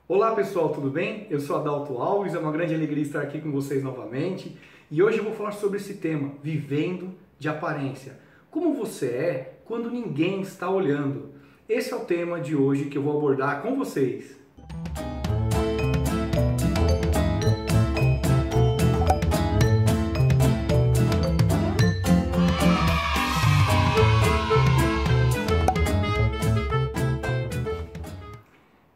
Olá pessoal, tudo bem? Eu sou Adalto Alves, é uma grande alegria estar aqui com vocês novamente e hoje eu vou falar sobre esse tema, vivendo de aparência. Como você é quando ninguém está olhando? Esse é o tema de hoje que eu vou abordar com vocês.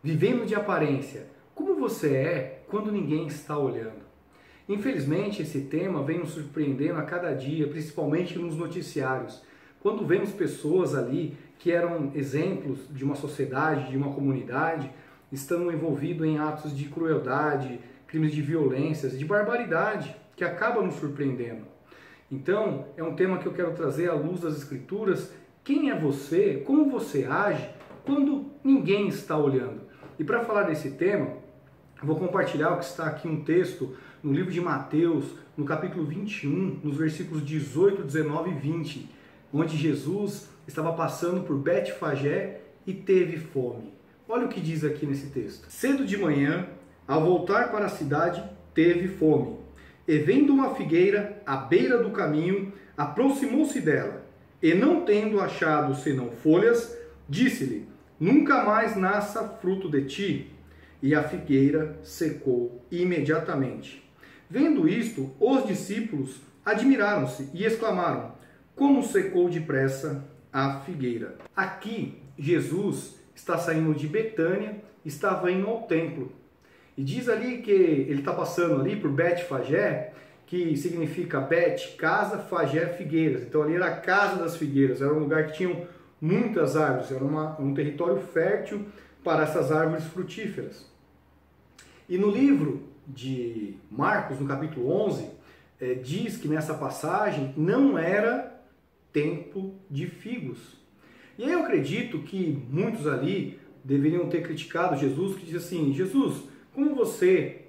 Vivendo de aparência. Como você é quando ninguém está olhando? Infelizmente, esse tema vem nos surpreendendo a cada dia, principalmente nos noticiários. Quando vemos pessoas ali que eram exemplos de uma sociedade, de uma comunidade, estão envolvidos em atos de crueldade, crimes de violência, de barbaridade, que acaba nos surpreendendo. Então, é um tema que eu quero trazer à luz das Escrituras. Quem é você? Como você age quando ninguém está olhando? E para falar desse tema, vou compartilhar o que está aqui um texto no livro de Mateus, no capítulo 21, nos versículos 18, 19 e 20, onde Jesus estava passando por Betfagé e teve fome. Olha o que diz aqui nesse texto. Cedo de manhã, ao voltar para a cidade, teve fome. E vendo uma figueira à beira do caminho, aproximou-se dela, e não tendo achado senão folhas, disse-lhe: nunca mais nasça fruto de ti. E a figueira secou imediatamente. Vendo isto, os discípulos admiraram-se e exclamaram: como secou depressa a figueira. Aqui, Jesus está saindo de Betânia, estava indo ao templo. E diz ali que ele está passando ali por Betfagé, que significa Bet, casa, Fagé, figueiras. Então ali era a casa das figueiras, era um lugar que tinham muitas árvores, era um território fértil para essas árvores frutíferas. E no livro de Marcos, no capítulo 11, diz que nessa passagem não era tempo de figos. E aí eu acredito que muitos ali deveriam ter criticado Jesus, que diz assim: Jesus, como você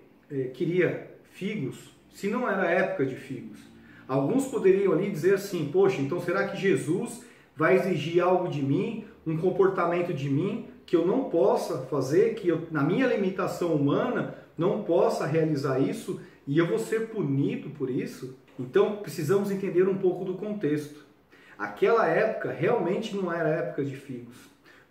queria figos se não era época de figos? Alguns poderiam ali dizer assim: poxa, então será que Jesus vai exigir algo de mim, um comportamento de mim que eu não possa fazer, que eu, na minha limitação humana, não possa realizar isso e eu vou ser punido por isso? Então precisamos entender um pouco do contexto. Aquela época realmente não era época de figos.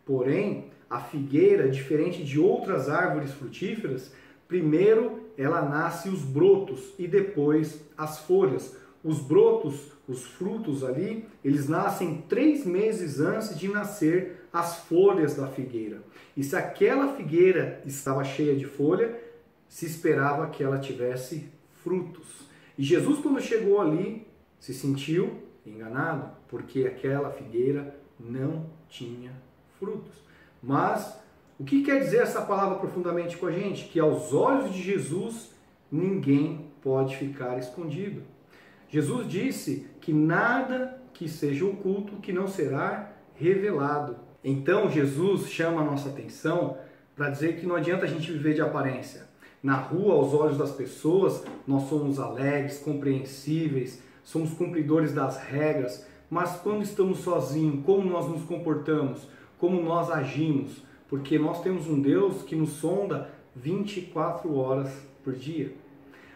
Porém, a figueira, diferente de outras árvores frutíferas, primeiro ela nasce os brotos e depois as folhas. Os brotos, os frutos ali, eles nascem 3 meses antes de nascer as folhas da figueira. E se aquela figueira estava cheia de folha, se esperava que ela tivesse frutos. E Jesus, quando chegou ali, se sentiu enganado, porque aquela figueira não tinha frutos. Mas o que quer dizer essa palavra profundamente com a gente? Que aos olhos de Jesus, ninguém pode ficar escondido. Jesus disse que nada que seja oculto que não será revelado. Então Jesus chama a nossa atenção para dizer que não adianta a gente viver de aparência. Na rua, aos olhos das pessoas, nós somos alegres, compreensíveis, somos cumpridores das regras, mas quando estamos sozinhos, como nós nos comportamos, como nós agimos? Porque nós temos um Deus que nos sonda 24 horas por dia.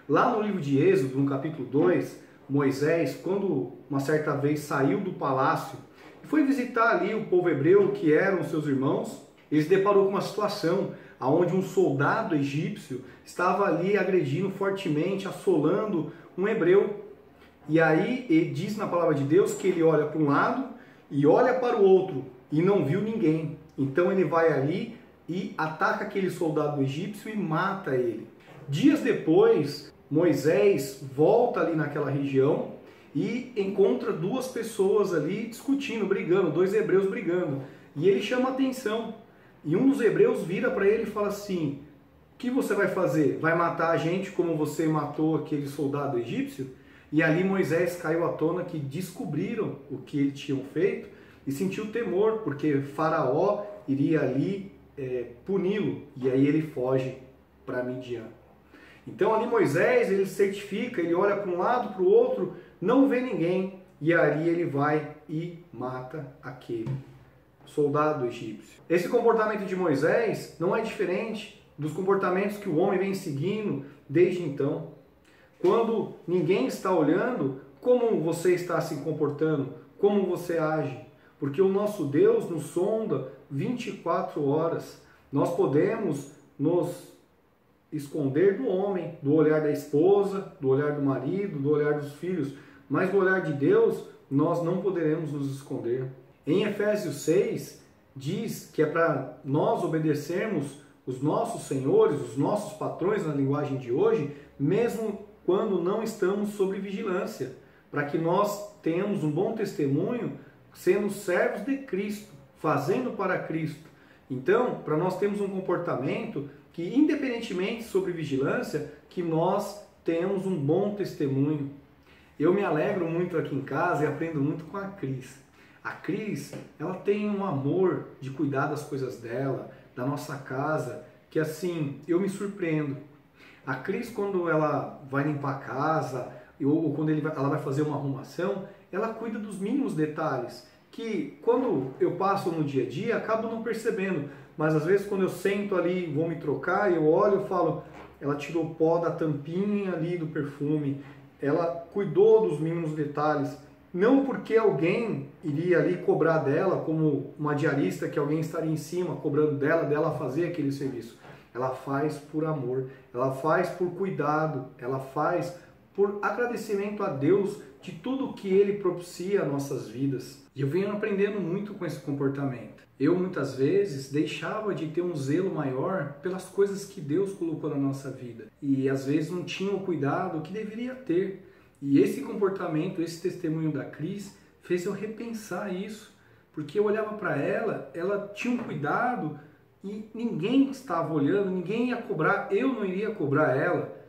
Lá no livro de Êxodo, no capítulo 2, Moisés, quando uma certa vez saiu do palácio e foi visitar ali o povo hebreu, que eram seus irmãos, ele se deparou com uma situação onde um soldado egípcio estava ali agredindo fortemente, assolando um hebreu. E aí ele diz na palavra de Deus que ele olha para um lado e olha para o outro e não viu ninguém. Então ele vai ali e ataca aquele soldado egípcio e mata ele. Dias depois, Moisés volta ali naquela região e encontra 2 pessoas ali discutindo, brigando, 2 hebreus brigando. E ele chama a atenção. E um dos hebreus vira para ele e fala assim: o que você vai fazer? Vai matar a gente como você matou aquele soldado egípcio? E ali Moisés caiu à tona que descobriram o que eles tinham feito e sentiu temor, porque Faraó iria ali puni-lo. E aí ele foge para Midian. Então ali Moisés, ele certifica, ele olha para um lado, para o outro, não vê ninguém, e ali ele vai e mata aquele soldado egípcio. Esse comportamento de Moisés não é diferente dos comportamentos que o homem vem seguindo desde então. Quando ninguém está olhando, como você está se comportando, como você age. Porque o nosso Deus nos sonda 24 horas. Nós podemos nos esconder do homem, do olhar da esposa, do olhar do marido, do olhar dos filhos, mas do olhar de Deus nós não poderemos nos esconder. Em Efésios 6 diz que é para nós obedecermos os nossos senhores, os nossos patrões na linguagem de hoje, mesmo quando não estamos sob vigilância, para que nós tenhamos um bom testemunho sendo servos de Cristo, fazendo para Cristo. Então, para nós termos um comportamento que, independentemente sobre vigilância, que nós tenhamos um bom testemunho. Eu me alegro muito aqui em casa e aprendo muito com a Cris. A Cris, ela tem um amor de cuidar das coisas dela, da nossa casa, que assim, eu me surpreendo. A Cris, quando ela vai limpar a casa, ou quando ela vai fazer uma arrumação, ela cuida dos mínimos detalhes, que quando eu passo no dia a dia, acabo não percebendo. Mas às vezes quando eu sento ali, vou me trocar, eu olho e falo, ela tirou o pó da tampinha ali do perfume, ela cuidou dos mínimos detalhes. Não porque alguém iria ali cobrar dela, como uma diarista que alguém estaria em cima cobrando dela fazer aquele serviço. Ela faz por amor, ela faz por cuidado, ela faz por agradecimento a Deus de tudo que Ele propicia a nossas vidas. E eu venho aprendendo muito com esse comportamento. Eu muitas vezes deixava de ter um zelo maior pelas coisas que Deus colocou na nossa vida. E às vezes não tinha o cuidado que deveria ter. E esse comportamento, esse testemunho da Cris, fez eu repensar isso. Porque eu olhava para ela, ela tinha um cuidado e ninguém estava olhando, ninguém ia cobrar, eu não iria cobrar ela.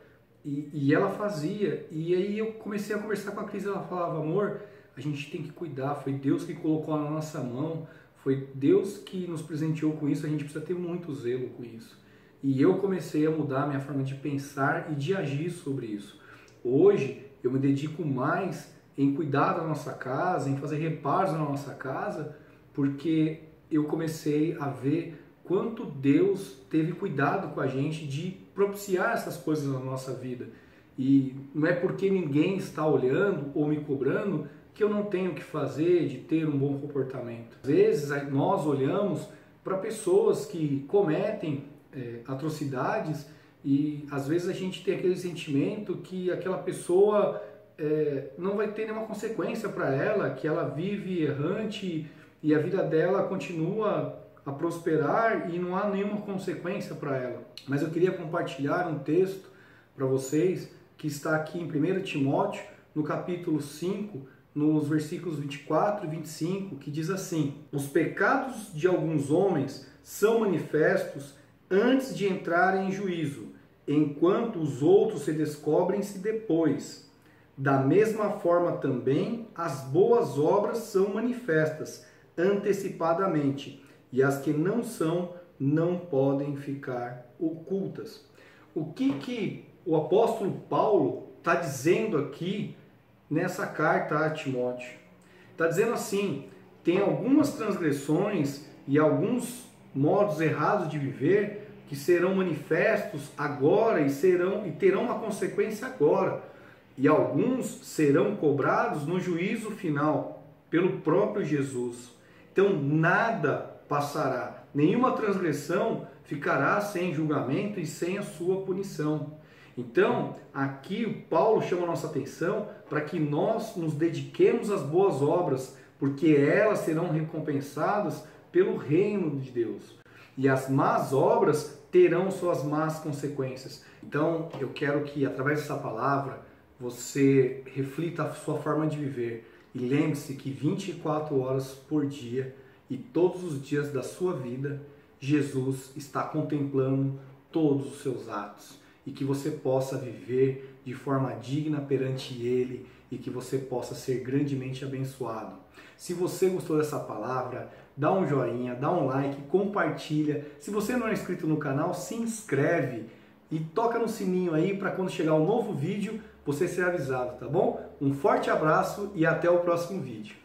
E ela fazia. E aí eu comecei a conversar com a Cris, ela falava, amor, a gente tem que cuidar, foi Deus que colocou na nossa mão, foi Deus que nos presenteou com isso, a gente precisa ter muito zelo com isso. E eu comecei a mudar a minha forma de pensar e de agir sobre isso. Hoje eu me dedico mais em cuidar da nossa casa, em fazer reparos na nossa casa, porque eu comecei a ver quanto Deus teve cuidado com a gente de propiciar essas coisas na nossa vida. E não é porque ninguém está olhando ou me cobrando que eu não tenho o que fazer de ter um bom comportamento. Às vezes nós olhamos para pessoas que cometem atrocidades e às vezes a gente tem aquele sentimento que aquela pessoa não vai ter nenhuma consequência para ela, que ela vive errante e a vida dela continua a prosperar e não há nenhuma consequência para ela. Mas eu queria compartilhar um texto para vocês que está aqui em 1 Timóteo, no capítulo 5, nos versículos 24 e 25, que diz assim: os pecados de alguns homens são manifestos antes de entrarem em juízo, enquanto os outros se descobrem-se depois. Da mesma forma também, as boas obras são manifestas antecipadamente, e as que não são, não podem ficar ocultas. O que o apóstolo Paulo está dizendo aqui nessa carta a Timóteo? Está dizendo assim, tem algumas transgressões e alguns modos errados de viver que serão manifestos agora e terão uma consequência agora. E alguns serão cobrados no juízo final pelo próprio Jesus. Então nada passará, nenhuma transgressão ficará sem julgamento e sem a sua punição. Então, aqui Paulo chama a nossa atenção para que nós nos dediquemos às boas obras, porque elas serão recompensadas pelo reino de Deus. E as más obras terão suas más consequências. Então, eu quero que, através dessa palavra, você reflita a sua forma de viver. E lembre-se que 24 horas por dia e todos os dias da sua vida, Jesus está contemplando todos os seus atos. E que você possa viver de forma digna perante Ele e que você possa ser grandemente abençoado. Se você gostou dessa palavra, dá um joinha, dá um like, compartilha. Se você não é inscrito no canal, se inscreve e toca no sininho aí para quando chegar um novo vídeo você ser avisado, tá bom? Um forte abraço e até o próximo vídeo.